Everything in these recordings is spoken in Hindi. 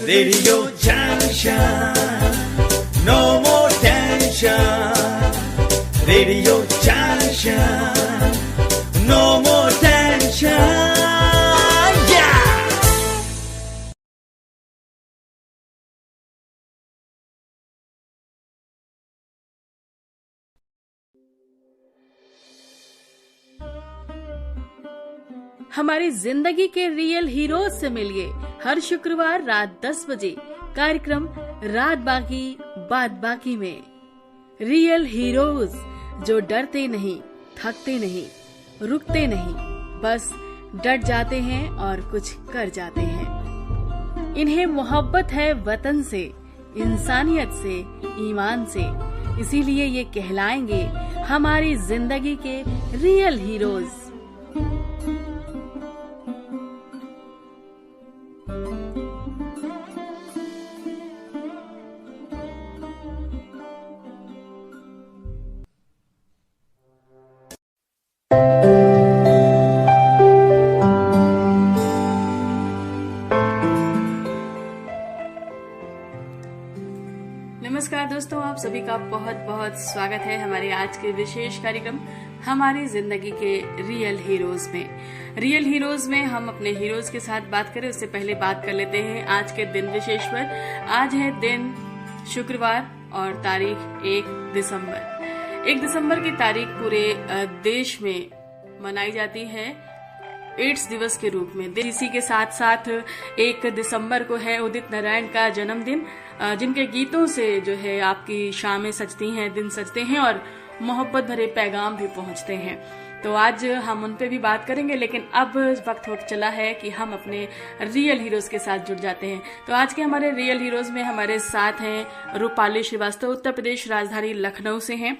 Radio Junction, no more tension. Radio Junction, no more tension. Yeah. हमारी जिंदगी के रियल हीरोज से मिलिए हर शुक्रवार रात 10 बजे कार्यक्रम रात बाकी बात बाकी में। रियल हीरोज जो डरते नहीं, थकते नहीं, रुकते नहीं, बस डट जाते हैं और कुछ कर जाते हैं। इन्हें मोहब्बत है वतन से, इंसानियत से, ईमान से, इसीलिए ये कहलाएंगे हमारी जिंदगी के रियल हीरोज। नमस्कार दोस्तों, आप सभी का बहुत बहुत स्वागत है हमारे आज के विशेष कार्यक्रम हमारी जिंदगी के रियल हीरोज में। रियल हीरोज में हम अपने हीरोज के साथ बात करें उससे पहले बात कर लेते हैं आज के दिन विशेष पर। आज है दिन शुक्रवार और तारीख 1 दिसंबर। 1 दिसंबर की तारीख पूरे देश में मनाई जाती है एड्स दिवस के रूप में। इसी के साथ साथ 1 दिसंबर को है उदित नारायण का जन्मदिन, जिनके गीतों से जो है आपकी शामें सजती हैं, दिन सजते हैं और मोहब्बत भरे पैगाम भी पहुंचते हैं। तो आज हम उन पे भी बात करेंगे, लेकिन अब वक्त हो चला है कि हम अपने रियल हीरोज के साथ जुड़ जाते हैं। तो आज के हमारे रियल हीरोज में हमारे साथ हैं रूपाली श्रीवास्तव, उत्तर प्रदेश राजधानी लखनऊ से हैं,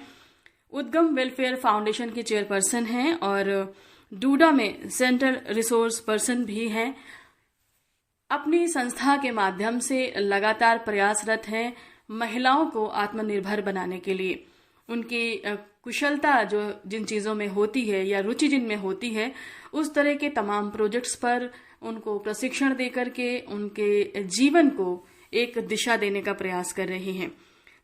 उद्गम वेलफेयर फाउंडेशन की चेयरपर्सन हैं और डूडा में सेंट्रल रिसोर्स पर्सन भी हैं। अपनी संस्था के माध्यम से लगातार प्रयासरत हैं महिलाओं को आत्मनिर्भर बनाने के लिए। उनकी कुशलता जो जिन चीजों में होती है या रुचि जिनमें होती है, उस तरह के तमाम प्रोजेक्ट्स पर उनको प्रशिक्षण देकर के उनके जीवन को एक दिशा देने का प्रयास कर रही हैं।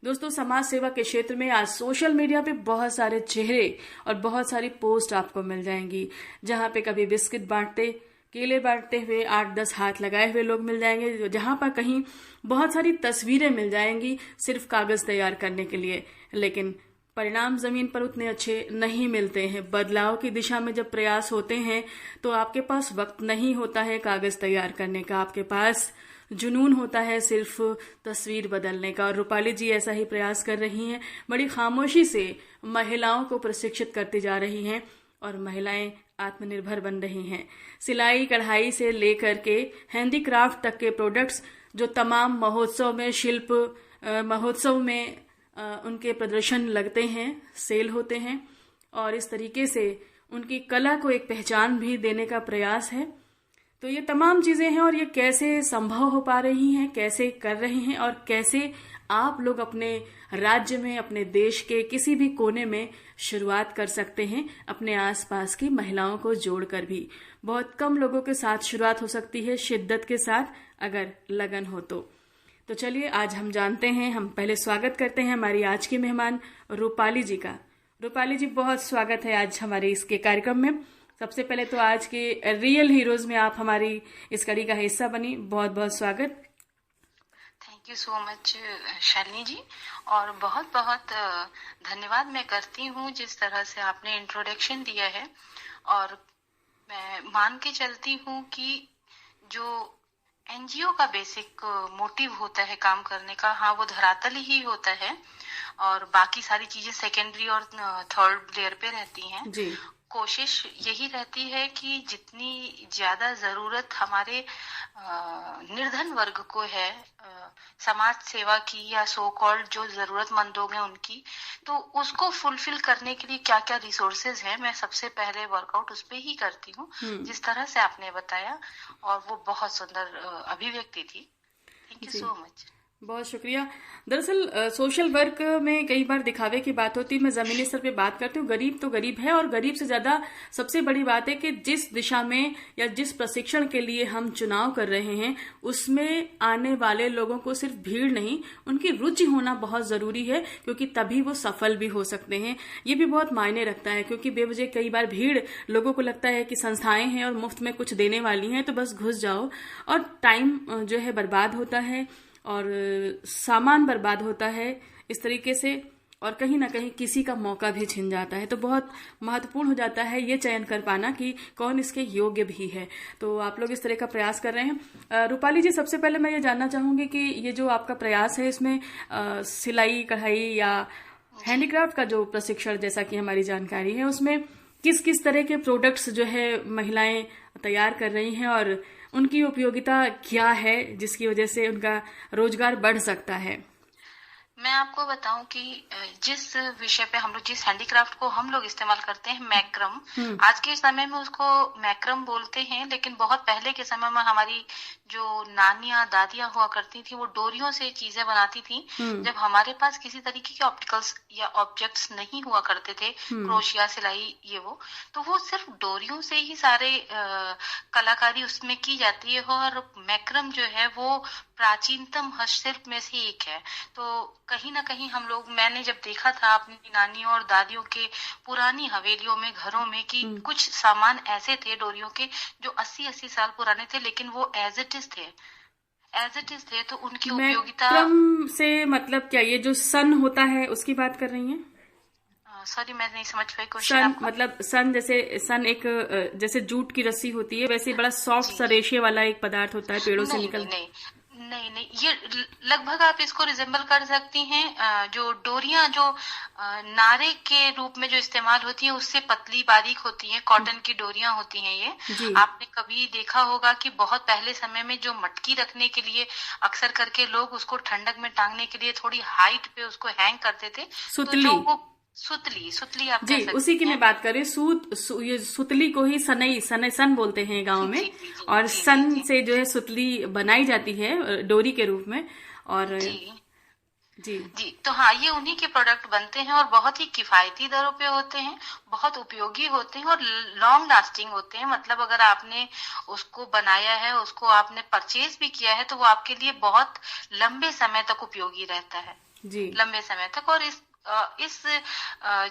दोस्तों, समाज सेवा के क्षेत्र में आज सोशल मीडिया पे बहुत सारे चेहरे और बहुत सारी पोस्ट आपको मिल जाएंगी, जहां पे कभी बिस्किट बांटते, केले बांटते हुए 8-10 हाथ लगाए हुए लोग मिल जाएंगे, जहां पर कहीं बहुत सारी तस्वीरें मिल जाएंगी सिर्फ कागज तैयार करने के लिए, लेकिन परिणाम जमीन पर उतने अच्छे नहीं मिलते हैं। बदलाव की दिशा में जब प्रयास होते हैं तो आपके पास वक्त नहीं होता है कागज तैयार करने का, आपके पास जुनून होता है सिर्फ तस्वीर बदलने का। और रूपाली जी ऐसा ही प्रयास कर रही हैं, बड़ी खामोशी से महिलाओं को प्रशिक्षित करती जा रही हैं और महिलाएं आत्मनिर्भर बन रही हैं। सिलाई कढ़ाई से लेकर के हैंडीक्राफ्ट तक के प्रोडक्ट्स जो तमाम महोत्सव में, शिल्प महोत्सव में उनके प्रदर्शन लगते हैं, सेल होते हैं और इस तरीके से उनकी कला को एक पहचान भी देने का प्रयास है। तो ये तमाम चीजें हैं और ये कैसे संभव हो पा रही हैं, कैसे कर रहे हैं और कैसे आप लोग अपने राज्य में, अपने देश के किसी भी कोने में शुरुआत कर सकते हैं अपने आसपास की महिलाओं को जोड़कर भी। बहुत कम लोगों के साथ शुरुआत हो सकती है, शिद्दत के साथ अगर लगन हो तो चलिए आज हम जानते हैं। हम पहले स्वागत करते हैं हमारी आज की मेहमान रूपाली जी का। रूपाली जी, बहुत स्वागत है आज हमारे इसके कार्यक्रम में। सबसे पहले तो आज के रियल हीरोज में आप हमारी इस कड़ी का हिस्सा बनी, बहुत बहुत स्वागत। Thank you so much Shalini ji, और बहुत बहुत धन्यवाद मैं करती हूँ जिस तरह से आपने इंट्रोडक्शन दिया है। और मैं मान के चलती हूँ कि जो एनजीओ का बेसिक मोटिव होता है काम करने का, हाँ, वो धरातल ही होता है और बाकी सारी चीजें सेकेंडरी और थर्ड लेयर पे रहती हैं जी। कोशिश यही रहती है कि जितनी ज्यादा जरूरत हमारे निर्धन वर्ग को है समाज सेवा की या सो कॉल्ड जो जरूरतमंद हैं उनकी, तो उसको फुलफिल करने के लिए क्या क्या रिसोर्सेज हैं, मैं सबसे पहले वर्कआउट उस पे ही करती हूँ जिस तरह से आपने बताया, और वो बहुत सुंदर अभिव्यक्ति थी। Thank you so much. बहुत शुक्रिया। दरअसल सोशल वर्क में कई बार दिखावे की बात होती है। मैं जमीनी स्तर पे बात करती हूँ। गरीब तो गरीब है, और गरीब से ज्यादा सबसे बड़ी बात है कि जिस दिशा में या जिस प्रशिक्षण के लिए हम चुनाव कर रहे हैं, उसमें आने वाले लोगों को सिर्फ भीड़ नहीं, उनकी रुचि होना बहुत जरूरी है, क्योंकि तभी वो सफल भी हो सकते हैं। ये भी बहुत मायने रखता है, क्योंकि बेवजह कई बार भीड़, लोगों को लगता है कि संस्थाएं हैं और मुफ्त में कुछ देने वाली हैं, तो बस घुस जाओ, और टाइम जो है बर्बाद होता है और सामान बर्बाद होता है इस तरीके से, और कहीं ना कहीं किसी का मौका भी छिन जाता है। तो बहुत महत्वपूर्ण हो जाता है ये चयन कर पाना कि कौन इसके योग्य भी है। तो आप लोग इस तरह का प्रयास कर रहे हैं। रूपाली जी, सबसे पहले मैं ये जानना चाहूंगी कि ये जो आपका प्रयास है, इसमें सिलाई कढ़ाई या हैंडीक्राफ्ट का जो प्रशिक्षण, जैसा कि हमारी जानकारी है, उसमें किस किस तरह के प्रोडक्ट्स जो है महिलाएं तैयार कर रही हैं, और उनकी उपयोगिता क्या है जिसकी वजह से उनका रोजगार बढ़ सकता है? मैं आपको बताऊं कि जिस विषय पे हम लोग, जिस हैंडीक्राफ्ट को हम लोग इस्तेमाल करते हैं, मैक्रम, आज के समय में उसको मैक्रम बोलते हैं, लेकिन बहुत पहले के समय में हमारी जो नानियां दादियां हुआ करती थी, वो डोरियों से चीजें बनाती थी। जब हमारे पास किसी तरीके के ऑप्टिकल्स या ऑब्जेक्ट्स नहीं हुआ करते थे, क्रोशिया, सिलाई, ये तो वो सिर्फ डोरियों से ही सारे कलाकारी उसमें की जाती है। और मैक्रम जो है वो प्राचीनतम हस्तशिल्प में से एक है। तो कहीं ना कहीं हम लोग, मैंने जब देखा था अपनी नानियों और दादियों के पुरानी हवेलियों में, घरों में, कि कुछ सामान ऐसे थे डोरियों के जो 80-80 साल पुराने थे, लेकिन वो एज इट इज थे। तो उनकी उपयोगिता से मतलब क्या, ये जो सन होता है उसकी बात कर रही हैं? सॉरी, मैं नहीं समझ पाई क्वेश्चन आपका। मतलब सन, जैसे सन एक, जैसे जूट की रस्सी होती है, वैसे बड़ा सॉफ्ट सा रेशे वाला एक पदार्थ होता है पेड़ों से निकल। नहीं, ये लगभग आप इसको रिजेंबल कर सकती हैं। जो डोरियां जो नारे के रूप में जो इस्तेमाल होती हैं, उससे पतली बारीक होती हैं, कॉटन की डोरियां होती हैं ये। आपने कभी देखा होगा कि बहुत पहले समय में जो मटकी रखने के लिए अक्सर करके लोग उसको ठंडक में टांगने के लिए थोड़ी हाइट पे उसको हैंग करते थे, सुतली। तो जो वो सुतली आप जी, उसी की मैं बात कर रही हूँ। ये सुतली को ही सन बोलते हैं गांव में, और सन से जो है सुतली बनाई जाती है डोरी के रूप में। और जी, तो हाँ, ये उन्हीं के प्रोडक्ट बनते हैं और बहुत ही किफायती दरों पे होते हैं, बहुत उपयोगी होते हैं और लॉन्ग लास्टिंग होते हैं। मतलब अगर आपने उसको बनाया है, उसको आपने परचेज भी किया है, तो वो आपके लिए बहुत लंबे समय तक उपयोगी रहता है जी, लंबे समय तक। और इस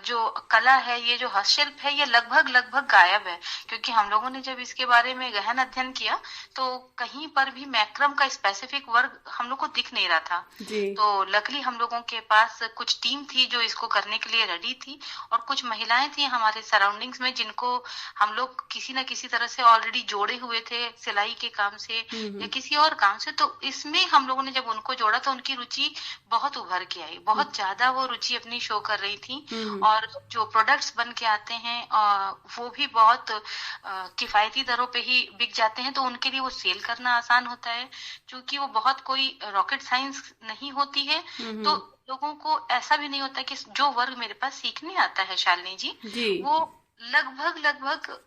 जो कला है, ये जो हस्तशिल्प है, ये लगभग गायब है, क्योंकि हम लोगों ने जब इसके बारे में गहन अध्ययन किया तो कहीं पर भी मैक्रम का स्पेसिफिक वर्ग हम लोग को दिख नहीं रहा था जी। तो लकली हम लोगों के पास कुछ टीम थी जो इसको करने के लिए रेडी थी, और कुछ महिलाएं थी हमारे सराउंडिंग्स में जिनको हम लोग किसी न किसी तरह से ऑलरेडी जोड़े हुए थे, सिलाई के काम से या किसी और काम से। तो इसमें हम लोगों ने जब उनको जोड़ा तो उनकी रुचि बहुत उभर के आई, बहुत ज्यादा वो रुचि अपनी शो कर रही थी। और जो प्रोडक्ट्स बन के आते हैं वो भी बहुत किफायती दरों पे ही बिक जाते हैं, तो उनके लिए वो सेल करना आसान होता है। क्योंकि वो बहुत कोई रॉकेट साइंस नहीं होती है, तो लोगों को ऐसा भी नहीं होता कि जो वर्ग मेरे पास सीखने आता है शालिनी जी, वो लगभग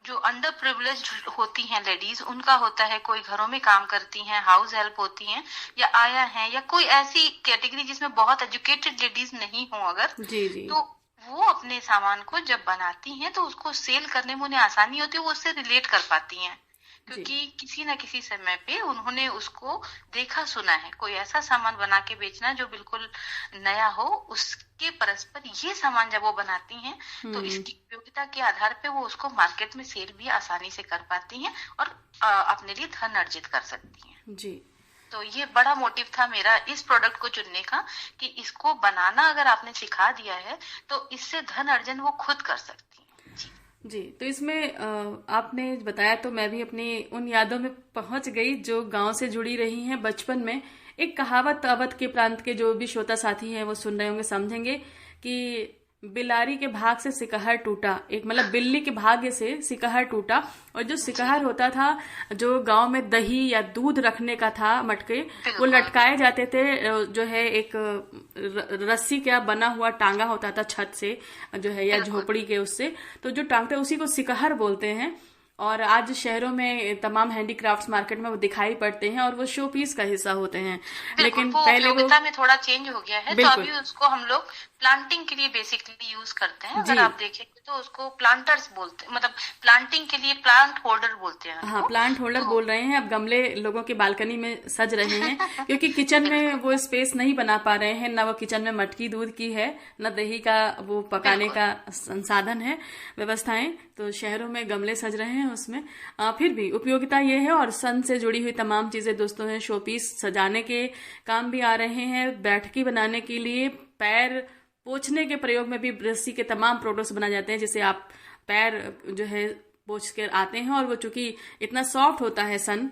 जो अंडर प्रिविलेज्ड होती हैं लेडीज, उनका होता है, कोई घरों में काम करती हैं, हाउस हेल्प होती हैं, या आया है, या कोई ऐसी कैटेगरी जिसमें बहुत एजुकेटेड लेडीज नहीं हो अगर जी। तो वो अपने सामान को जब बनाती हैं तो उसको सेल करने में उन्हें आसानी होती है, वो उससे रिलेट कर पाती हैं, क्योंकि किसी न किसी समय पे उन्होंने उसको देखा सुना है। कोई ऐसा सामान बना के बेचना जो बिल्कुल नया हो, उसके परस्पर ये सामान जब वो बनाती हैं तो इसकी उपयोगिता के आधार पे वो उसको मार्केट में सेल भी आसानी से कर पाती हैं और अपने लिए धन अर्जित कर सकती हैं जी। तो ये बड़ा मोटिव था मेरा इस प्रोडक्ट को चुनने का, कि इसको बनाना अगर आपने सिखा दिया है तो इससे धन अर्जन वो खुद कर सकती है जी। तो इसमें आपने बताया तो मैं भी अपनी उन यादों में पहुंच गई जो गांव से जुड़ी रही हैं बचपन में। एक कहावत अवध के प्रांत के जो भी श्रोता साथी हैं वो सुन रहे होंगे, समझेंगे कि बिलारी के भाग से सिकहर टूटा, एक मतलब बिल्ली के भाग्य से सिकहर टूटा। और जो सिकहर होता था, जो गांव में दही या दूध रखने का था मटके, वो लटकाए जाते थे, जो है एक रस्सी का बना हुआ टांगा होता था छत से जो है, या झोपड़ी के उससे, तो जो टांगते उसी को सिकहर बोलते हैं। और आज शहरों में तमाम हैंडीक्राफ्ट्स मार्केट में वो दिखाई पड़ते हैं और वो शो पीस का हिस्सा होते हैं। लेकिन वो पहले उपयोगिता में थोड़ा चेंज हो गया है, तो अभी उसको हम लोग प्लांटिंग के लिए बेसिकली यूज करते हैं। अगर आप देखेंगे तो उसको प्लांटर्स बोलते हैं, मतलब प्लांटिंग के लिए प्लांट होल्डर बोलते हैं। हाँ, प्लांट होल्डर बोल रहे हैं। अब गमले लोगों के बालकनी में सज रहे हैं क्योंकि किचन में वो स्पेस नहीं बना पा रहे हैं, न वो किचन में मटकी दूध की है, न दही का वो पकाने का संसाधन है, व्यवस्थाएं। तो शहरों में गमले सज रहे हैं उसमें। फिर भी उपयोगिता ये है, और सन से जुड़ी हुई तमाम चीजें दोस्तों हैं। शोपीस सजाने के काम भी आ रहे हैं, बैठकी बनाने के लिए, पैर पोंछने के प्रयोग में भी रस्सी के तमाम प्रोडक्ट्स बनाए जाते हैं, जिसे आप पैर जो है पोंछ के आते हैं, और वो चूंकि इतना सॉफ्ट होता है सन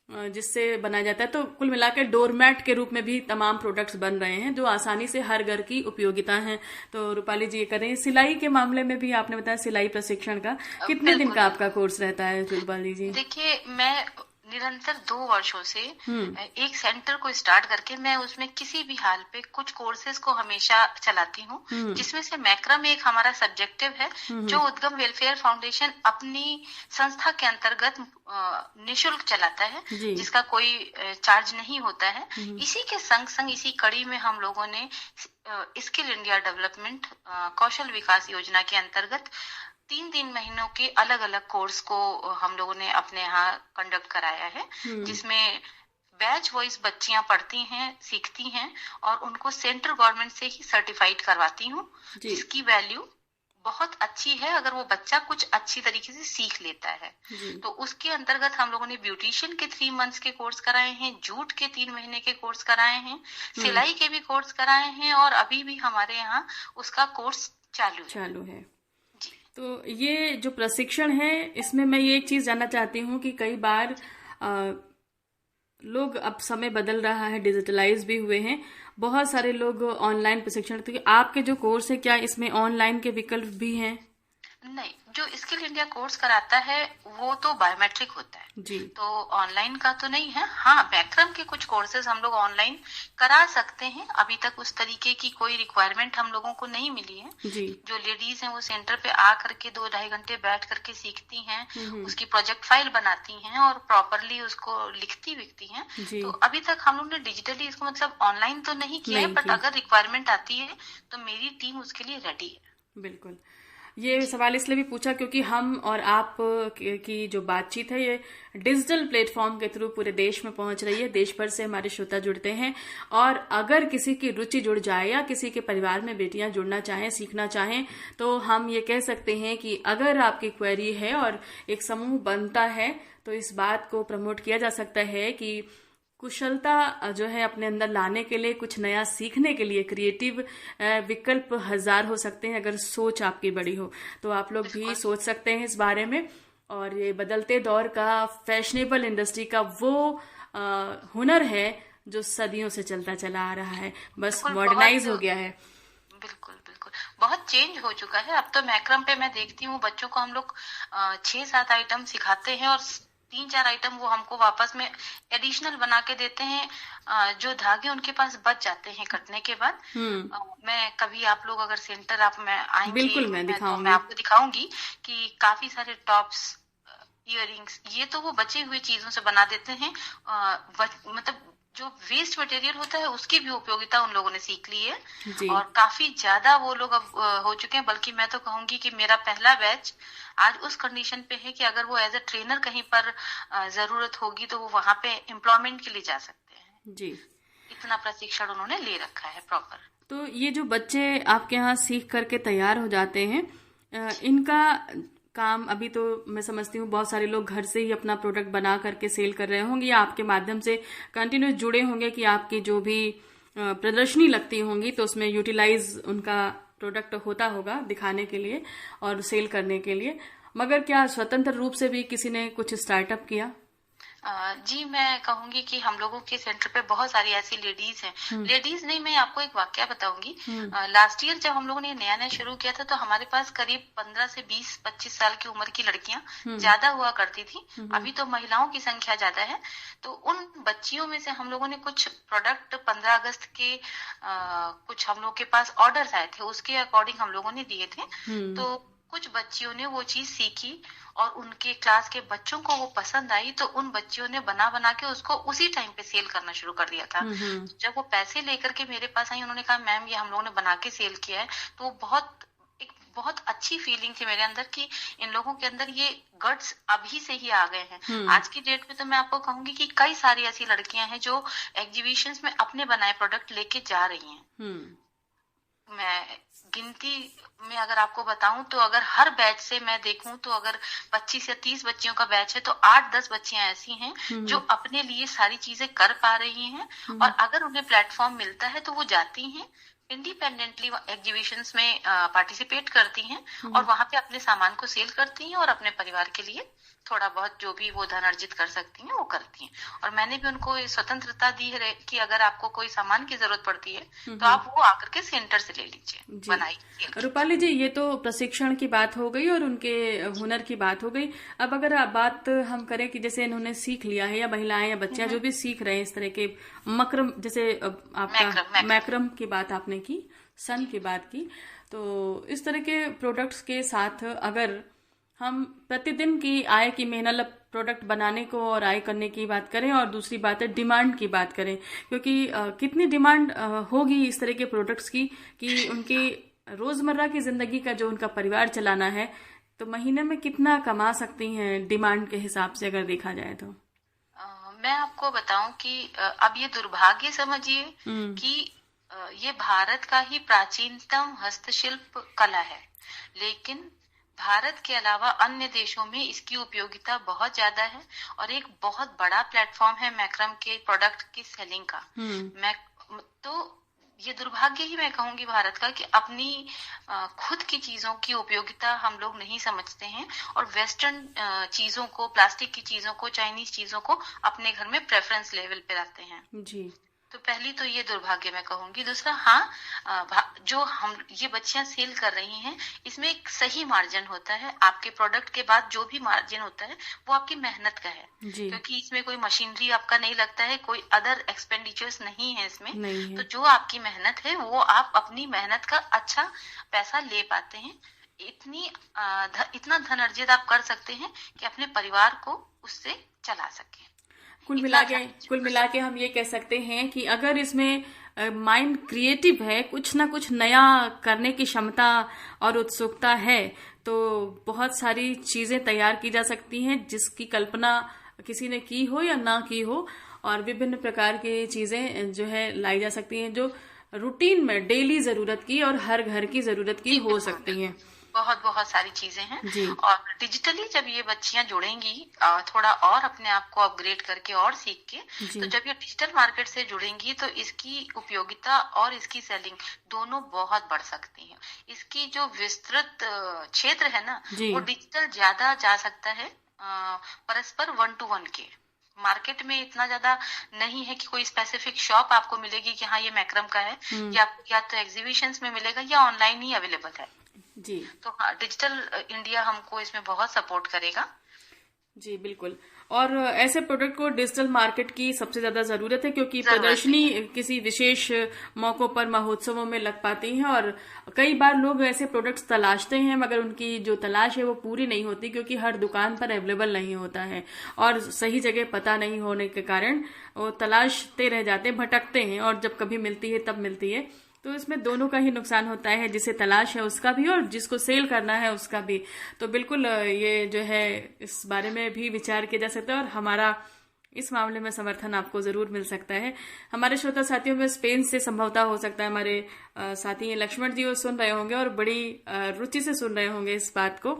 जिससे बनाया जाता है। तो कुल मिलाकर डोरमैट के रूप में भी तमाम प्रोडक्ट्स बन रहे हैं जो आसानी से हर घर की उपयोगिता हैं। तो रूपाली जी ये करें, सिलाई के मामले में भी आपने बताया सिलाई प्रशिक्षण का कितने दिन का आपका कोर्स रहता है रूपाली जी? देखिए, मैं निरंतर 2 वर्षों से एक सेंटर को स्टार्ट करके मैं उसमें किसी भी हाल पे कुछ कोर्सेज को हमेशा चलाती हूँ, जिसमें से मैक्रम एक हमारा सब्जेक्टिव है जो उद्गम वेलफेयर फाउंडेशन अपनी संस्था के अंतर्गत निःशुल्क चलाता है, जिसका कोई चार्ज नहीं होता है। इसी के संग संग इसी कड़ी में हम लोगों ने स्किल इंडिया डेवलपमेंट कौशल विकास योजना के अंतर्गत 3 महीनों के अलग अलग कोर्स को हम लोगों ने अपने यहाँ कंडक्ट कराया है, जिसमें बैच वाइज बच्चियां पढ़ती हैं, सीखती हैं, और उनको सेंट्रल गवर्नमेंट से ही सर्टिफाइड करवाती हूँ, जिसकी वैल्यू बहुत अच्छी है अगर वो बच्चा कुछ अच्छी तरीके से सीख लेता है। तो उसके अंतर्गत हम लोगों ने ब्यूटिशियन के 3 मंथ्स के कोर्स कराए हैं, जूट के 3 महीने के कोर्स कराए हैं, सिलाई के भी कोर्स कराए हैं, और अभी भी हमारे यहाँ उसका कोर्स चालू है। तो ये जो प्रशिक्षण है, इसमें मैं ये एक चीज जानना चाहती हूँ कि कई बार लोग, अब समय बदल रहा है, डिजिटलाइज भी हुए हैं, बहुत सारे लोग ऑनलाइन प्रशिक्षण, तो आपके जो कोर्स है क्या इसमें ऑनलाइन के विकल्प भी हैं? नहीं, जो स्किल इंडिया कोर्स कराता है वो तो बायोमेट्रिक होता है जी, तो ऑनलाइन का तो नहीं है। हाँ, मैक्रम के कुछ कोर्सेज हम लोग ऑनलाइन करा सकते हैं। अभी तक उस तरीके की कोई रिक्वायरमेंट हम लोगों को नहीं मिली है जी। जो लेडीज हैं वो सेंटर पे आ करके 2-2.5 घंटे बैठ करके सीखती हैं, उसकी प्रोजेक्ट फाइल बनाती हैं और प्रॉपरली उसको लिखती विकती हैं। तो अभी तक हम लोग ने डिजिटली इसको मतलब ऑनलाइन तो नहीं किया है, बट अगर रिक्वायरमेंट आती है तो मेरी टीम उसके लिए रेडी है। बिल्कुल। ये सवाल इसलिए भी पूछा क्योंकि हम और आप की जो बातचीत है ये डिजिटल प्लेटफॉर्म के थ्रू पूरे देश में पहुंच रही है। देश भर से हमारे श्रोता जुड़ते हैं, और अगर किसी की रुचि जुड़ जाए या किसी के परिवार में बेटियां जुड़ना चाहें, सीखना चाहें, तो हम ये कह सकते हैं कि अगर आपकी क्वेरी है और एक समूह बनता है तो इस बात को प्रमोट किया जा सकता है कि कुशलता जो है अपने अंदर लाने के लिए, कुछ नया सीखने के लिए क्रिएटिव विकल्प 1000 हो सकते हैं अगर सोच आपकी बड़ी हो। तो आप लोग भी सोच सकते हैं इस बारे में, और ये बदलते दौर का फैशनेबल इंडस्ट्री का वो हुनर है जो सदियों से चलता चला आ रहा है, बस मॉडर्नाइज हो गया है। बिल्कुल बिल्कुल, बहुत चेंज हो चुका है। अब तो मैक्रम पे मैं देखती हूँ बच्चों को हम लोग 6-7 आइटम सिखाते हैं और 3-4 आइटम वो हमको वापस में एडिशनल बना के देते हैं। जो धागे उनके पास बच जाते हैं कटने के बाद, मैं कभी आप लोग अगर सेंटर आप में आएंगे, बिल्कुल मैं आपको दिखाऊंगी कि काफी सारे टॉप्स, इयररिंग्स, ये तो वो बचे हुए चीजों से बना देते हैं। मतलब जो वेस्ट मटेरियल होता है उसकी भी उपयोगिता उन लोगों ने सीख ली है और काफी ज्यादा वो लोग अब हो चुके हैं। बल्कि मैं तो कहूंगी कि मेरा पहला बैच आज उस कंडीशन पे है कि अगर वो एज ए ट्रेनर कहीं पर जरूरत होगी तो वो वहां पे एम्प्लॉयमेंट के लिए जा सकते हैं जी। इतना प्रशिक्षण उन्होंने ले रखा है प्रॉपर। तो ये जो बच्चे आपके यहाँ सीख करके तैयार हो जाते हैं, इनका काम अभी तो मैं समझती हूँ बहुत सारे लोग घर से ही अपना प्रोडक्ट बना करके सेल कर रहे होंगे या आपके माध्यम से कंटिन्यूस जुड़े होंगे कि आपकी जो भी प्रदर्शनी लगती होंगी तो उसमें यूटिलाइज उनका प्रोडक्ट होता होगा दिखाने के लिए और सेल करने के लिए। मगर क्या स्वतंत्र रूप से भी किसी ने कुछ स्टार्टअप किया? जी, मैं कहूंगी कि हम लोगों के सेंटर पे बहुत सारी ऐसी लेडीज हैं। लेडीज नहीं, मैं आपको एक वाकया बताऊंगी। लास्ट ईयर जब हम लोगों ने नया नया शुरू किया था तो हमारे पास करीब 15 से 20-25 साल की उम्र की लड़कियां ज्यादा हुआ करती थी। अभी तो महिलाओं की संख्या ज्यादा है। तो उन बच्चियों में से हम लोगों ने कुछ प्रोडक्ट 15 अगस्त के कुछ हम लोग के पास ऑर्डर्स आए थे, उसके अकॉर्डिंग हम लोगों ने दिए थे। तो कुछ बच्चियों ने वो चीज सीखी और उनके क्लास के बच्चों को वो पसंद आई, तो उन बच्चियों ने बना बना के उसको उसी टाइम पे सेल करना शुरू कर दिया था। जब वो पैसे लेकर के मेरे पास आई, उन्होंने कहा मैम ये हम लोगों ने बना के सेल किया है, तो वो बहुत अच्छी फीलिंग थी मेरे अंदर कि इन लोगों के अंदर ये गट्स अभी से ही आ गए हैं। आज की डेट में तो मैं आपको कहूंगी कि कई सारी ऐसी लड़कियां हैं जो एग्जीबिशंस में अपने बनाए प्रोडक्ट लेके जा रही हैं। मैं गिनती में अगर आपको बताऊं तो अगर हर बैच से मैं देखूं तो अगर 25 या 30 बच्चियों का बैच है तो 8-10 बच्चियां ऐसी हैं जो अपने लिए सारी चीजें कर पा रही हैं, और अगर उन्हें प्लेटफॉर्म मिलता है तो वो जाती हैं इंडिपेंडेंटली एग्जीबिशंस में पार्टिसिपेट करती हैं और वहां पे अपने सामान को सेल करती हैं और अपने परिवार के लिए थोड़ा बहुत जो भी वो धन अर्जित कर सकती हैं वो करती हैं। और मैंने भी उनको स्वतंत्रता दी है कि अगर आपको कोई सामान की जरूरत पड़ती है तो आप वो आकर के सेंटर से ले लीजिए, बनाइए। रूपाली जी, ये तो प्रशिक्षण की बात हो गई और उनके हुनर की बात हो गई। अब अगर बात हम करें कि जैसे इन्होंने सीख लिया है, या महिलाएं या बच्चियां जो भी सीख रहे हैं इस तरह के मक्रम, जैसे आपका मैक्रम की बात आपने की, सन की बात की, तो इस तरह के प्रोडक्ट्स के साथ अगर हम प्रतिदिन की आय की मेहनत प्रोडक्ट बनाने को और आय करने की बात करें, और दूसरी बात है डिमांड की बात करें, क्योंकि कितनी डिमांड होगी इस तरह के प्रोडक्ट्स की कि उनकी रोजमर्रा की जिंदगी का जो उनका परिवार चलाना है, तो महीने में कितना कमा सकती हैं डिमांड के हिसाब से अगर देखा जाए तो। मैं आपको बताऊं कि अब ये दुर्भाग्य समझिए कि ये भारत का ही प्राचीनतम हस्तशिल्प कला है, लेकिन भारत के अलावा अन्य देशों में इसकी उपयोगिता बहुत ज्यादा है और एक बहुत बड़ा प्लेटफॉर्म है मैक्रम के प्रोडक्ट की सेलिंग का। तो ये दुर्भाग्य ही मैं कहूंगी भारत का कि अपनी खुद की चीजों की उपयोगिता हम लोग नहीं समझते हैं और वेस्टर्न चीजों को, प्लास्टिक की चीजों को, चाइनीज चीजों को अपने घर में प्रेफरेंस लेवल पे रखते हैं जी। तो पहली तो ये दुर्भाग्य मैं कहूंगी। दूसरा, हाँ, जो हम ये बच्चियां सेल कर रही हैं इसमें एक सही मार्जिन होता है। आपके प्रोडक्ट के बाद जो भी मार्जिन होता है वो आपकी मेहनत का है, क्योंकि इसमें कोई मशीनरी आपका नहीं लगता है, कोई अदर एक्सपेंडिचर्स नहीं है इसमें, नहीं है। तो जो आपकी मेहनत है वो आप अपनी मेहनत का अच्छा पैसा ले पाते हैं। इतना धन अर्जित आप कर सकते हैं कि अपने परिवार को उससे चला सके। कुल मिला के हम ये कह सकते हैं कि अगर इसमें माइंड क्रिएटिव है, कुछ ना कुछ नया करने की क्षमता और उत्सुकता है, तो बहुत सारी चीजें तैयार की जा सकती हैं जिसकी कल्पना किसी ने की हो या ना की हो, और विभिन्न प्रकार की चीजें जो है लाई जा सकती हैं जो रूटीन में डेली जरूरत की और हर घर की जरूरत की हो सकती हैं। बहुत सारी चीजें हैं। और डिजिटली जब ये बच्चियां जुड़ेंगी थोड़ा और अपने आप को अपग्रेड करके और सीख के, तो जब ये डिजिटल मार्केट से जुड़ेंगी तो इसकी उपयोगिता और इसकी सेलिंग दोनों बहुत बढ़ सकती है। इसकी जो विस्तृत क्षेत्र है ना, वो डिजिटल ज्यादा जा सकता है परस्पर 1-to-1 के। मार्केट में इतना ज्यादा नहीं है कि कोई स्पेसिफिक शॉप आपको मिलेगी कि हाँ ये मैक्रम का है, या तो एग्जीबिशंस में मिलेगा या ऑनलाइन ही अवेलेबल है जी। तो हाँ, डिजिटल इंडिया हमको इसमें बहुत सपोर्ट करेगा जी, बिल्कुल। और ऐसे प्रोडक्ट को डिजिटल मार्केट की सबसे ज्यादा जरूरत है, क्योंकि प्रदर्शनी किसी विशेष मौकों पर, महोत्सवों में लग पाती है और कई बार लोग ऐसे प्रोडक्ट्स तलाशते हैं, मगर उनकी जो तलाश है वो पूरी नहीं होती, क्योंकि हर दुकान पर अवेलेबल नहीं होता है और सही जगह पता नहीं होने के कारण वो तलाशते रह जाते हैं, भटकते हैं, और जब कभी मिलती है तब मिलती है। तो इसमें दोनों का ही नुकसान होता है, जिसे तलाश है उसका भी और जिसको सेल करना है उसका भी। तो बिल्कुल ये जो है इस बारे में भी विचार किया जा सकता है और हमारा इस मामले में समर्थन आपको जरूर मिल सकता है। हमारे श्रोता साथियों में स्पेन से संभवतः हो सकता है हमारे साथी लक्ष्मण जी वो सुन रहे होंगे और बड़ी रुचि से सुन रहे होंगे इस बात को,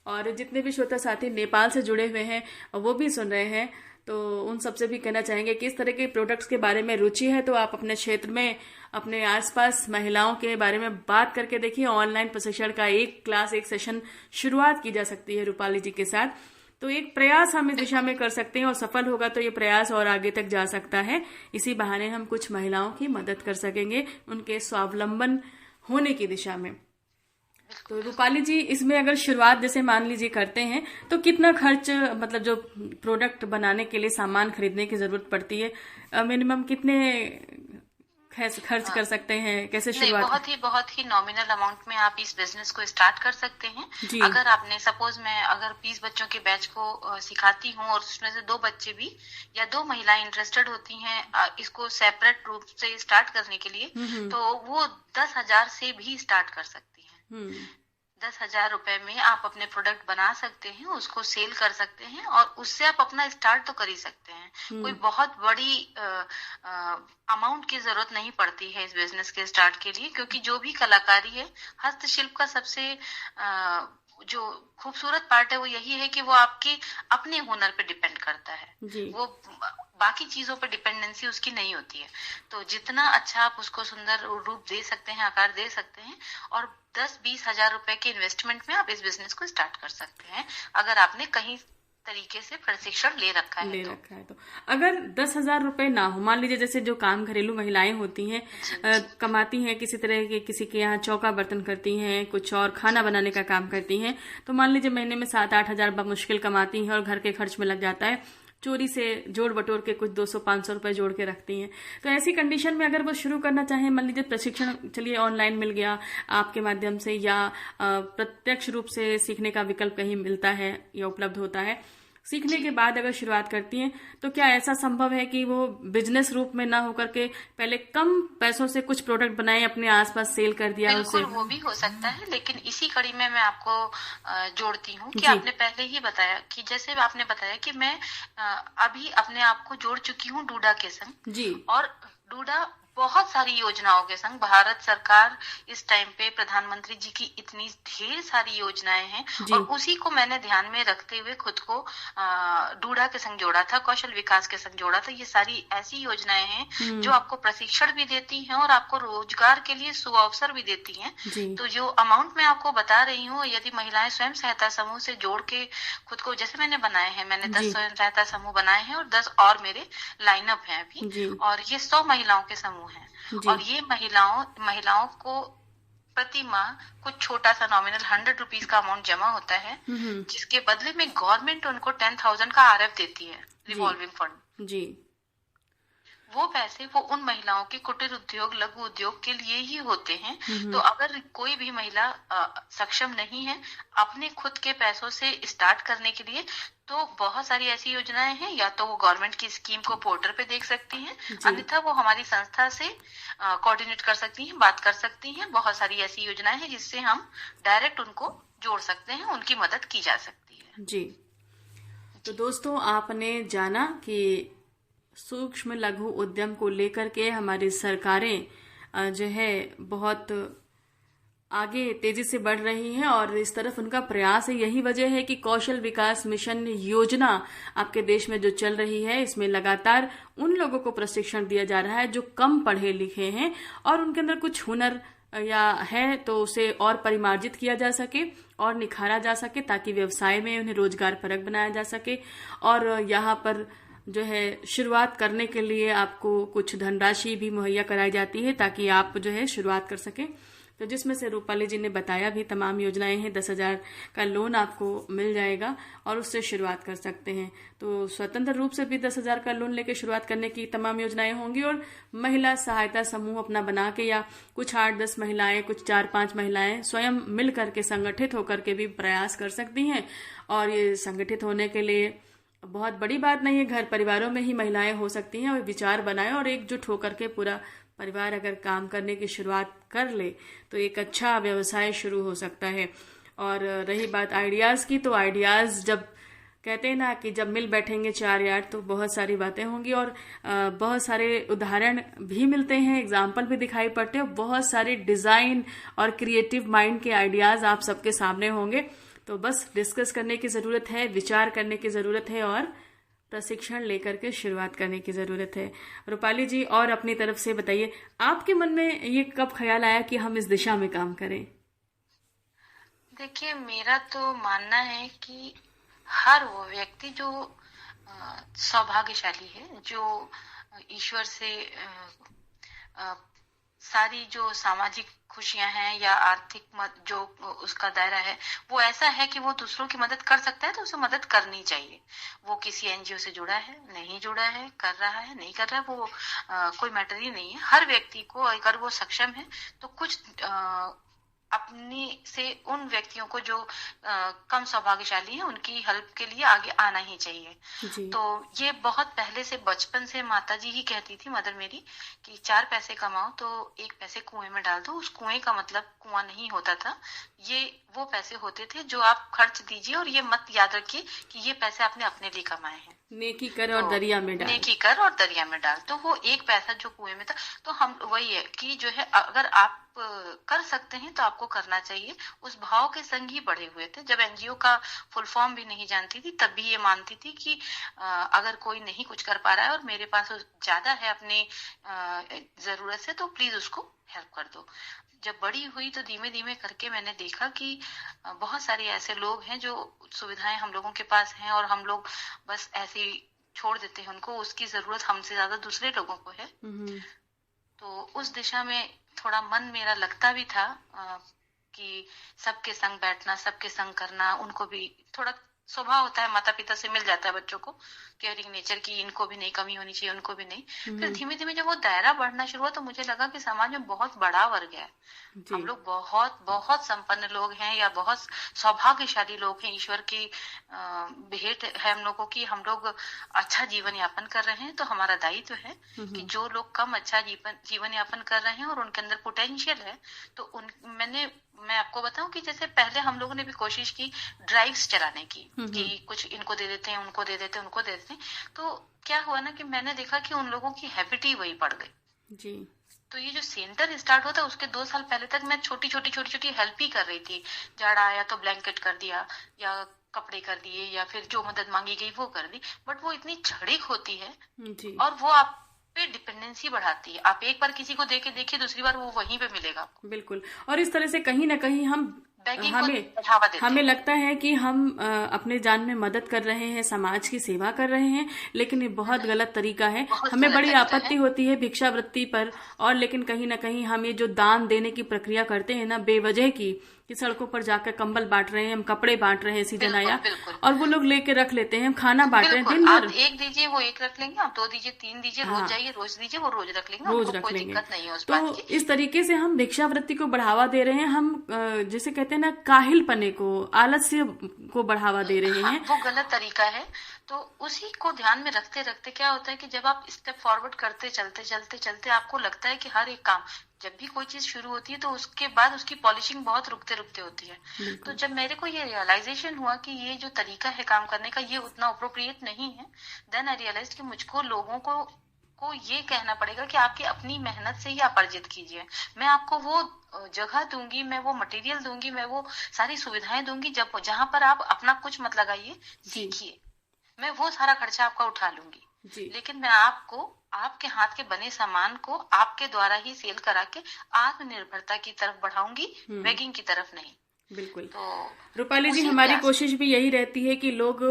और जितने भी श्रोता साथी नेपाल से जुड़े हुए हैं वो भी सुन रहे हैं। तो उन सबसे भी कहना चाहेंगे कि इस तरह के प्रोडक्ट्स के बारे में रुचि है तो आप अपने क्षेत्र में, अपने आसपास महिलाओं के बारे में बात करके देखिए। ऑनलाइन प्रशिक्षण का एक सेशन शुरुआत की जा सकती है रूपाली जी के साथ। तो एक प्रयास हम इस दिशा में कर सकते हैं और सफल होगा तो ये प्रयास और आगे तक जा सकता है। इसी बहाने हम कुछ महिलाओं की मदद कर सकेंगे उनके स्वावलंबन होने की दिशा में। तो रूपाली जी, इसमें अगर शुरुआत जैसे मान लीजिए करते हैं तो कितना खर्च, मतलब जो प्रोडक्ट बनाने के लिए सामान खरीदने की जरूरत पड़ती है, मिनिमम कितने खर्च कर सकते हैं, कैसे नहीं, शुरुआत? बहुत ही नॉमिनल अमाउंट में आप इस बिजनेस को स्टार्ट कर सकते हैं। जी। अगर आपने सपोज मैं अगर 20 बच्चों के बैच को सिखाती हूँ और उसमें से 2 बच्चे भी या 2 महिलाएं इंटरेस्टेड होती हैं इसको सेपरेट रूप से स्टार्ट करने के लिए, तो वो 10,000 से भी स्टार्ट कर सकती हैं। 10,000 रुपए में आप अपने प्रोडक्ट बना सकते हैं, उसको सेल कर सकते हैं और उससे आप अपना स्टार्ट तो कर ही सकते हैं। कोई बहुत बड़ी अमाउंट की जरूरत नहीं पड़ती है इस बिजनेस के स्टार्ट के लिए, क्योंकि जो भी कलाकारी है, हस्तशिल्प का सबसे जो खूबसूरत पार्ट है वो यही है कि वो आपके अपने हुनर पे डिपेंड करता है। वो बाकी चीजों पे डिपेंडेंसी उसकी नहीं होती है। तो जितना अच्छा आप उसको सुंदर रूप दे सकते हैं, आकार दे सकते हैं, और 10-20 हजार रुपए के इन्वेस्टमेंट में आप इस बिजनेस को स्टार्ट कर सकते हैं, अगर आपने कहीं तरीके से प्रशिक्षण ले रखा है तो अगर 10,000 रुपए ना हो, मान लीजिए जैसे जो काम घरेलू महिलाएं होती हैं, कमाती हैं किसी तरह के, किसी के यहाँ चौका बर्तन करती हैं, कुछ और खाना बनाने का काम करती हैं, तो मान लीजिए महीने में 7-8 हजार मुश्किल कमाती हैं और घर के खर्च में लग जाता है, चोरी से जोड़ बटोर के कुछ 200-500 रुपए जोड़ के रखती हैं। तो ऐसी कंडीशन में अगर वो शुरू करना चाहें, मान लीजिए प्रशिक्षण चलिए ऑनलाइन मिल गया आपके माध्यम से, या प्रत्यक्ष रूप से सीखने का विकल्प कहीं मिलता है या उपलब्ध होता है, सीखने के बाद अगर शुरुआत करती हैं, तो क्या ऐसा संभव है कि वो बिजनेस रूप में ना होकर के पहले कम पैसों से कुछ प्रोडक्ट बनाए, अपने आसपास सेल कर दिया? बिल्कुल वो भी हो सकता है, लेकिन इसी कड़ी में मैं आपको जोड़ती हूँ कि आपने पहले ही बताया कि जैसे आपने बताया कि मैं अभी अपने आप को जोड़ चुकी हूँ डूडा के संग जी, और डूडा बहुत सारी योजनाओं के संग, भारत सरकार इस टाइम पे प्रधानमंत्री जी की इतनी ढेर सारी योजनाएं हैं और उसी को मैंने ध्यान में रखते हुए खुद को डूडा के संग जोड़ा था, कौशल विकास के संग जोड़ा था। ये सारी ऐसी योजनाएं हैं जो आपको प्रशिक्षण भी देती हैं और आपको रोजगार के लिए सुअवसर भी देती हैं। तो जो अमाउंट मैं आपको बता रही हूँ, यदि महिलाएं स्वयं सहायता समूह से जोड़ के खुद को, जैसे मैंने बनाए हैं, मैंने 10 स्वयं सहायता समूह बनाए हैं और 10 और मेरे लाइनअप हैं अभी, और ये 100 महिलाओं के समूह हैं। और ये महिलाओं को प्रति माह कुछ छोटा सा नॉमिनल 100 रुपीज का अमाउंट जमा होता है, जिसके बदले में गवर्नमेंट उनको 10,000 का RF देती है, रिवॉल्विंग फंड जी। वो पैसे वो उन महिलाओं के कुटीर उद्योग, लघु उद्योग के लिए ही होते हैं। तो अगर कोई भी महिला सक्षम नहीं है अपने खुद के पैसों से स्टार्ट करने के लिए, तो बहुत सारी ऐसी योजनाएं हैं, या तो वो गवर्नमेंट की स्कीम को पोर्टल पे देख सकती हैं, अन्यथा वो हमारी संस्था से कोऑर्डिनेट कर सकती हैं, बात कर सकती हैं। बहुत सारी ऐसी योजनाएं हैं जिससे हम डायरेक्ट उनको जोड़ सकते हैं, उनकी मदद की जा सकती है जी। तो दोस्तों, आपने जाना कि सूक्ष्म लघु उद्यम को लेकर के हमारी सरकारें जो है बहुत आगे तेजी से बढ़ रही हैं और इस तरफ उनका प्रयास है। यही वजह है कि कौशल विकास मिशन योजना आपके देश में जो चल रही है, इसमें लगातार उन लोगों को प्रशिक्षण दिया जा रहा है जो कम पढ़े लिखे हैं और उनके अंदर कुछ हुनर या है, तो उसे और परिमार्जित किया जा सके और निखारा जा सके, ताकि व्यवसाय में उन्हें रोजगार परक बनाया जा सके। और यहाँ पर जो है शुरुआत करने के लिए आपको कुछ धनराशि भी मुहैया कराई जाती है, ताकि आप जो है शुरुआत कर सकें। तो जिसमें से रूपाली जी ने बताया भी तमाम योजनाएं हैं, 10,000 का लोन आपको मिल जाएगा और उससे शुरुआत कर सकते हैं। तो स्वतंत्र रूप से भी 10,000 का लोन लेके शुरुआत करने की तमाम योजनाएं होंगी, और महिला सहायता समूह अपना बना के, या कुछ 8-10 महिलाएं, कुछ 4-5 महिलाएं स्वयं मिल करके संगठित होकर के भी प्रयास कर सकती हैं। और ये संगठित होने के लिए बहुत बड़ी बात नहीं है, घर परिवारों में ही महिलाएं हो सकती हैं और विचार बनाए और एकजुट होकर के पूरा परिवार अगर काम करने की शुरुआत कर ले तो एक अच्छा व्यवसाय शुरू हो सकता है। और रही बात आइडियाज की, तो आइडियाज जब कहते हैं ना कि जब मिल बैठेंगे 4 यार, तो बहुत सारी बातें होंगी और बहुत सारे उदाहरण भी मिलते हैं, एग्जाम्पल भी दिखाई पड़ते हैं, बहुत सारे डिजाइन और क्रिएटिव माइंड के आइडियाज आप सबके सामने होंगे। तो बस डिस्कस करने की जरूरत है, विचार करने की जरूरत है और प्रशिक्षण लेकर के शुरुआत करने की जरूरत है। रूपाली जी, और अपनी तरफ से बताइए, आपके मन में ये कब ख्याल आया कि हम इस दिशा में काम करें? देखिए, मेरा तो मानना है कि हर वो व्यक्ति जो सौभाग्यशाली है, जो ईश्वर से सारी जो सामाजिक खुशियां हैं या आर्थिक जो उसका दायरा है वो ऐसा है कि वो दूसरों की मदद कर सकता है, तो उसे मदद करनी चाहिए। वो किसी एनजीओ से जुड़ा है, नहीं जुड़ा है, कर रहा है, नहीं कर रहा है, वो कोई मैटर ही नहीं है। हर व्यक्ति को अगर वो सक्षम है तो कुछ अपनी से उन व्यक्तियों को जो कम सौभाग्यशाली हैं उनकी हेल्प के लिए आगे आना ही चाहिए जी। तो ये बहुत पहले से बचपन से माता जी ही कहती थी, मदर मेरी, कि 4 पैसे कमाओ तो 1 पैसे कुएं में डाल दो। उस कुएं का मतलब कुआं नहीं होता था, ये वो पैसे होते थे जो आप खर्च दीजिए, और ये मत याद रखिए कि ये पैसे आपने अपने लिए कमाए हैं। नेकी कर और दरिया में डाल, नेकी कर और दरिया में डाल। तो वो 1 पैसा जो कुएं में था, तो हम वही है कि जो है अगर आप कर सकते हैं तो आपको करना चाहिए। उस भाव के संग ही बढ़े हुए थे। जब एनजीओ का फुल फॉर्म भी नहीं जानती थी तब भी ये मानती थी कि अगर कोई नहीं कुछ कर पा रहा है और मेरे पास ज्यादा है अपने जरूरत से, तो प्लीज उसको हेल्प कर दो। जब बड़ी हुई तो धीमे धीमे करके मैंने देखा कि बहुत सारे ऐसे लोग हैं जो सुविधाएं हम लोगों के पास हैं और हम लोग बस ऐसे ही छोड़ देते हैं उनको। उसकी जरूरत हमसे ज्यादा दूसरे लोगों को है। तो उस दिशा में थोड़ा मन मेरा लगता भी था कि सबके संग बैठना, सबके संग करना। उनको भी थोड़ा स्वभाव होता है, माता पिता से मिल जाता है बच्चों को केयरिंग नेचर की, इनको भी नहीं कमी होनी चाहिए, उनको भी नहीं। फिर धीमे धीमे जब वो दायरा बढ़ना शुरू हुआ तो मुझे लगा कि समाज में बहुत बड़ा वर्ग है। हम लोग बहुत बहुत संपन्न लोग हैं या बहुत सौभाग्यशाली लोग हैं। ईश्वर की भेंट है हम लोगों की। हम लोग अच्छा जीवन यापन कर रहे हैं, तो हमारा दायित्व है कि जो लोग कम अच्छा जीवन यापन कर रहे हैं और उनके अंदर पोटेंशियल है, तो मैं आपको बताऊं कि जैसे पहले हम लोगों ने भी कोशिश की ड्राइव्स चलाने की, कि कुछ इनको दे देते हैं, उनको दे देते हैं, उनको दे देते हैं। तो क्या हुआ ना कि मैंने देखा कि उन लोगों की हैबिट ही वही पड़ गई जी। तो ये जो सेंटर स्टार्ट होता है उसके 2 साल पहले तक मैं छोटी छोटी हेल्प ही कर रही थी। जाड़ा आया तो ब्लैंकेट कर दिया या कपड़े कर दिए या फिर जो मदद मांगी गई वो कर दी। बट वो इतनी क्षणिक होती है जी। और वो आप पे डिपेंडेंसी बढ़ाती है। आप एक बार किसी को देके देखिए, दूसरी बार वो वहीं पे मिलेगा। बिल्कुल। और इस तरह से कहीं ना कहीं हमें लगता है कि हम अपने जान में मदद कर रहे हैं, समाज की सेवा कर रहे हैं, लेकिन ये बहुत गलत तरीका है। हमें बड़ी आपत्ति होती है भिक्षावृत्ति पर, और लेकिन कहीं ना कहीं हम ये जो दान देने की प्रक्रिया करते हैं ना बेवजह की, कि सड़कों पर जाकर कंबल बांट रहे हैं, हम कपड़े बांट रहे हैं सीजन आया, और वो लोग लेके रख लेते हैं, हम खाना बांट रहे हैं दिन भर। एक दीजिए वो एक रख लेंगे, आप 2 दीजिए 3 दीजिए, रोज जाइए रोज दीजिए वो रोज रख लेंगे, रोज रख लेंगे। दिक्कत नहीं है उस बात की। इस तरीके से हम भिक्षावृत्ति को बढ़ावा दे रहे हैं। हम जैसे कहते हैं ना काहिलपने को, आलस्य को बढ़ावा दे रहे हैं। वो गलत तरीका है। तो उसी को ध्यान में रखते रखते क्या होता है कि जब आप स्टेप फॉरवर्ड करते चलते आपको लगता है कि हर एक काम, जब भी कोई चीज शुरू होती है तो उसके बाद उसकी पॉलिशिंग बहुत रुकते होती है। तो जब मेरे को ये रियलाइजेशन हुआ कि ये जो तरीका है काम करने का ये उतना अप्रोप्रिएट नहीं है, देन आई रियलाइज कि मुझको लोगों को ये कहना पड़ेगा कि आपकी अपनी मेहनत से ही आप अर्जित कीजिए। मैं आपको वो जगह दूंगी, मैं वो मटेरियल दूंगी, मैं वो सारी सुविधाएं दूंगी जहां पर आप अपना कुछ मत लगाइए, सीखिए। मैं वो सारा खर्चा आपका उठा लूंगी, लेकिन मैं आपको आपके हाथ के बने सामान को आपके द्वारा ही सेल करा के आत्मनिर्भरता की तरफ बढ़ाऊंगी, बेगिंग की तरफ नहीं। बिल्कुल। तो रूपाली जी, हमारी कोशिश भी यही रहती है कि लोग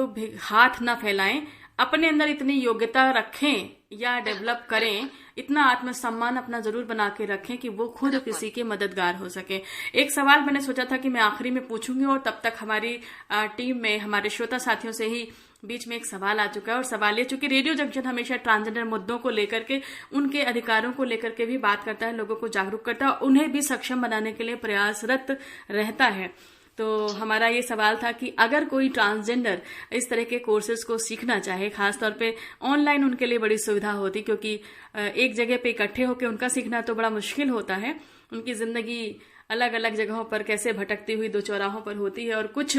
हाथ ना फैलाएं, अपने अंदर इतनी योग्यता रखें या डेवलप करें, इतना आत्मसम्मान अपना जरूर बना के रखें कि वो खुद किसी के मददगार हो सके। एक सवाल मैंने सोचा था कि मैं आखिरी में पूछूंगी, और तब तक हमारी टीम में हमारे श्रोता साथियों से ही बीच में एक सवाल आ चुका है। और सवाल ये, चूंकि रेडियो जंक्शन हमेशा ट्रांसजेंडर मुद्दों को लेकर के, उनके अधिकारों को लेकर के भी बात करता है, लोगों को जागरूक करता है, उन्हें भी सक्षम बनाने के लिए प्रयासरत रहता है। तो हमारा ये सवाल था कि अगर कोई ट्रांसजेंडर इस तरह के कोर्सेज को सीखना चाहे, खासतौर पे ऑनलाइन उनके लिए बड़ी सुविधा होती, क्योंकि एक जगह पे इकट्ठे होकर उनका सीखना तो बड़ा मुश्किल होता है। उनकी जिंदगी अलग अलग जगहों पर कैसे भटकती हुई 2 चौराहों पर होती है, और कुछ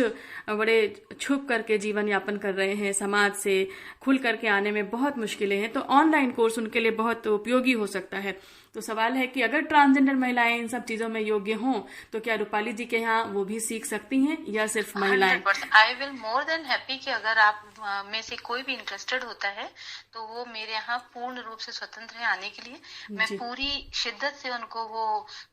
बड़े छुप करके जीवन यापन कर रहे हैं, समाज से खुल करके आने में बहुत मुश्किलें हैं। तो ऑनलाइन कोर्स उनके लिए बहुत उपयोगी हो सकता है। तो सवाल है कि अगर ट्रांसजेंडर महिलाएं इन सब चीजों में योग्य हों तो क्या रूपाली जी के यहाँ वो भी सीख सकती हैं, या सिर्फ महिलाएं? 100%। I will more than happy कि अगर आप में से कोई भी इंटरेस्टेड होता है तो वो मेरे यहाँ पूर्ण रूप से स्वतंत्र है आने के लिए। मैं पूरी शिद्दत से उनको वो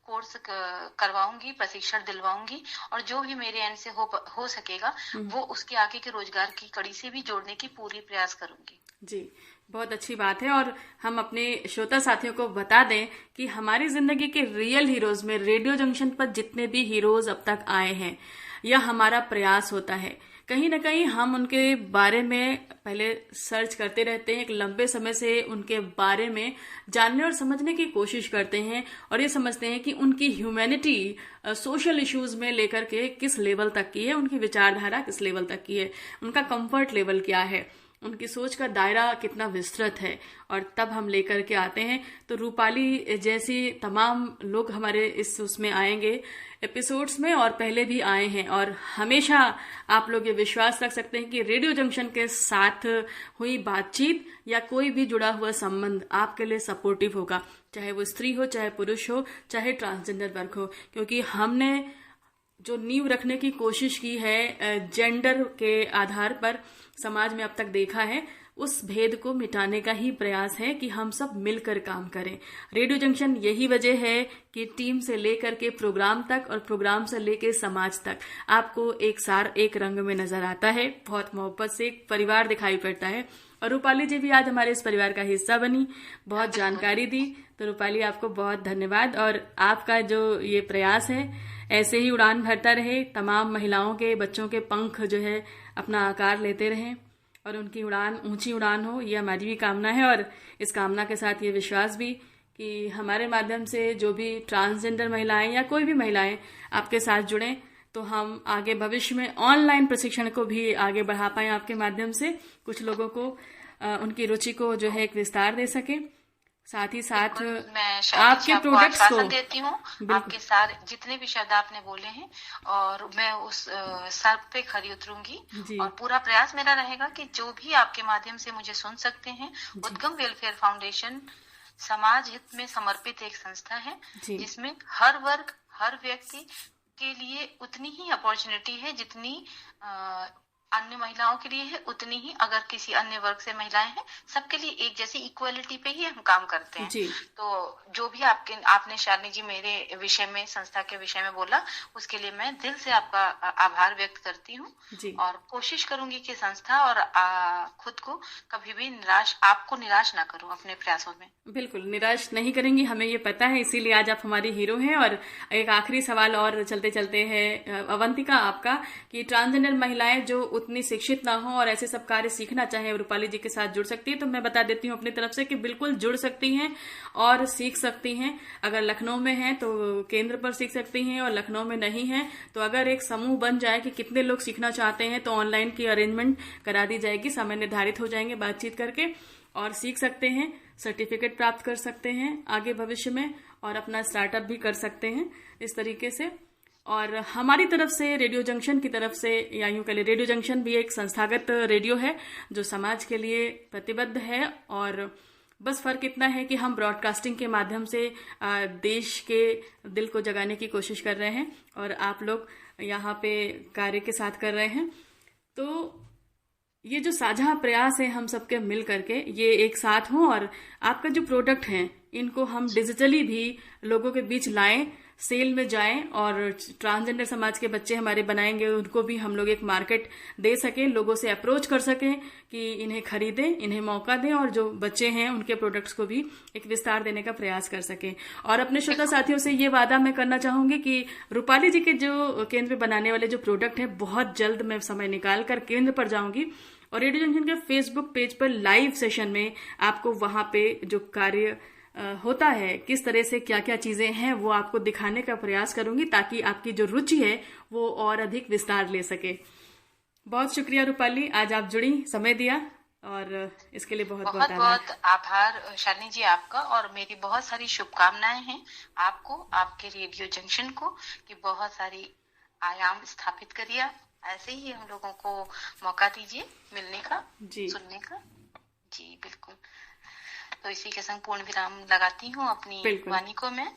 कोर्स करवाऊंगी, प्रशिक्षण दिलवाऊंगी, और जो भी मेरे एंड से हो सकेगा वो उसके आगे के रोजगार की कड़ी से भी जोड़ने की पूरी प्रयास करूंगी। जी, बहुत अच्छी बात है। और हम अपने श्रोता साथियों को बता दें कि हमारी जिंदगी के रियल हीरोज में रेडियो जंक्शन पर जितने भी हीरोज अब तक आए हैं, यह हमारा प्रयास होता है। कहीं ना कहीं हम उनके बारे में पहले सर्च करते रहते हैं, एक लंबे समय से उनके बारे में जानने और समझने की कोशिश करते हैं और ये समझते हैं कि उनकी ह्यूमैनिटी सोशल इश्यूज में लेकर के किस लेवल तक की है, उनकी विचारधारा किस लेवल तक की है, उनका कंफर्ट लेवल क्या है, उनकी सोच का दायरा कितना विस्तृत है, और तब हम लेकर के आते हैं। तो रूपाली जैसी तमाम लोग हमारे इस उसमें आएंगे एपिसोड्स में, और पहले भी आए हैं, और हमेशा आप लोग ये विश्वास रख सकते हैं कि रेडियो जंक्शन के साथ हुई बातचीत या कोई भी जुड़ा हुआ संबंध आपके लिए सपोर्टिव होगा, चाहे वो स्त्री हो, चाहे पुरुष हो, चाहे ट्रांसजेंडर वर्ग हो, क्योंकि हमने जो नींव रखने की कोशिश की है जेंडर के आधार पर समाज में अब तक देखा है, उस भेद को मिटाने का ही प्रयास है कि हम सब मिलकर काम करें। रेडियो जंक्शन यही वजह है कि टीम से लेकर के प्रोग्राम तक और प्रोग्राम से लेकर समाज तक आपको एक सार एक रंग में नजर आता है, बहुत मोहब्बत से एक परिवार दिखाई पड़ता है। और रूपाली जी भी आज हमारे इस परिवार का हिस्सा बनी, बहुत जानकारी दी। तो रूपाली आपको बहुत धन्यवाद, और आपका जो ये प्रयास है ऐसे ही उड़ान भरता रहे, तमाम महिलाओं के बच्चों के पंख जो है अपना आकार लेते रहें और उनकी उड़ान ऊंची उड़ान हो, ये हमारी भी कामना है। और इस कामना के साथ ये विश्वास भी कि हमारे माध्यम से जो भी ट्रांसजेंडर महिलाएं या कोई भी महिलाएं आपके साथ जुड़ें, तो हम आगे भविष्य में ऑनलाइन प्रशिक्षण को भी आगे बढ़ा पाएं आपके माध्यम से, कुछ लोगों को उनकी रुचि को जो है एक विस्तार दे सके। साथ ही साथ मैं आपके प्रोडक्ट्स को देती हूँ, आपके सारे जितने भी शब्द आपने बोले हैं, और मैं उस सर पे खरी उतरूंगी, और पूरा प्रयास मेरा रहेगा कि जो भी आपके माध्यम से मुझे सुन सकते हैं, उद्गम वेलफेयर फाउंडेशन समाज हित में समर्पित एक संस्था है, जिसमें हर वर्ग हर व्यक्ति के लिए उतनी ही अपॉर्चुनिटी है जितनी अन्य महिलाओं के लिए है, उतनी ही अगर किसी अन्य वर्ग से महिलाएं हैं, सबके लिए एक जैसी इक्वलिटी पे ही हम काम करते हैं। तो जो भी आपने शालिनी जी मेरे विषय में, संस्था के विषय में बोला, उसके लिए मैं दिल से आपका आभार व्यक्त करती हूँ, और कोशिश करूंगी कि संस्था और खुद को कभी भी आपको निराश ना करूं अपने प्रयासों में। बिल्कुल निराश नहीं करेंगी, हमें ये पता है, इसीलिए आज आप हमारी हीरो हैं। और एक आखिरी सवाल और चलते चलते है अवंतिका आपका, कि ट्रांसजेंडर महिलाएं जो उतनी शिक्षित ना हो और ऐसे सब कार्य सीखना चाहे, रूपाली जी के साथ जुड़ सकती है। तो मैं बता देती हूँ अपनी तरफ से कि बिल्कुल जुड़ सकती हैं और सीख सकती हैं। अगर लखनऊ में है तो केंद्र पर सीख सकती हैं, और लखनऊ में नहीं है तो अगर एक समूह बन जाए कि कितने लोग सीखना चाहते हैं, तो ऑनलाइन की अरेंजमेंट करा दी जाएगी, समय निर्धारित हो जाएंगे बातचीत करके, और सीख सकते हैं, सर्टिफिकेट प्राप्त कर सकते हैं आगे भविष्य में, और अपना स्टार्टअप भी कर सकते हैं इस तरीके से। और हमारी तरफ से, रेडियो जंक्शन की तरफ से, या यूं कह लें रेडियो जंक्शन भी एक संस्थागत रेडियो है जो समाज के लिए प्रतिबद्ध है, और बस फर्क इतना है कि हम ब्रॉडकास्टिंग के माध्यम से देश के दिल को जगाने की कोशिश कर रहे हैं, और आप लोग यहाँ पे कार्य के साथ कर रहे हैं। तो ये जो साझा प्रयास है हम सबके मिल करके, ये एक साथ हों, और आपका जो प्रोडक्ट है इनको हम डिजिटली भी लोगों के बीच लाएं, सेल में जाएं, और ट्रांसजेंडर समाज के बच्चे हमारे बनाएंगे, उनको भी हम लोग एक मार्केट दे सकें, लोगों से अप्रोच कर सकें कि इन्हें खरीदें, इन्हें मौका दें, और जो बच्चे हैं उनके प्रोडक्ट्स को भी एक विस्तार देने का प्रयास कर सकें। और अपने श्रोता साथियों से ये वादा मैं करना चाहूंगी कि रूपाली जी के जो केंद्र बनाने वाले जो प्रोडक्ट है, बहुत जल्द मैं समय निकाल कर केंद्र पर जाऊंगी, और रेडियो जंक्शन के फेसबुक पेज पर लाइव सेशन में आपको वहां पे जो कार्य होता है, किस तरह से क्या क्या चीजें हैं, वो आपको दिखाने का प्रयास करूंगी, ताकि आपकी जो रुचि है वो और अधिक विस्तार ले सके। बहुत शुक्रिया रूपाली, आज आप जुड़ी, समय दिया, और इसके लिए बहुत बहुत बहुत आभार शालिनी जी आपका, और मेरी बहुत सारी शुभकामनाएं हैं आपको, आपके रेडियो जंक्शन को, कि बहुत सारी आयाम स्थापित करिए, ऐसे ही हम लोगों को मौका दीजिए मिलने का, सुनने का। जी बिल्कुल। तो इसी के संग पूर्ण विराम लगाती हूँ अपनी वाणी को मैं।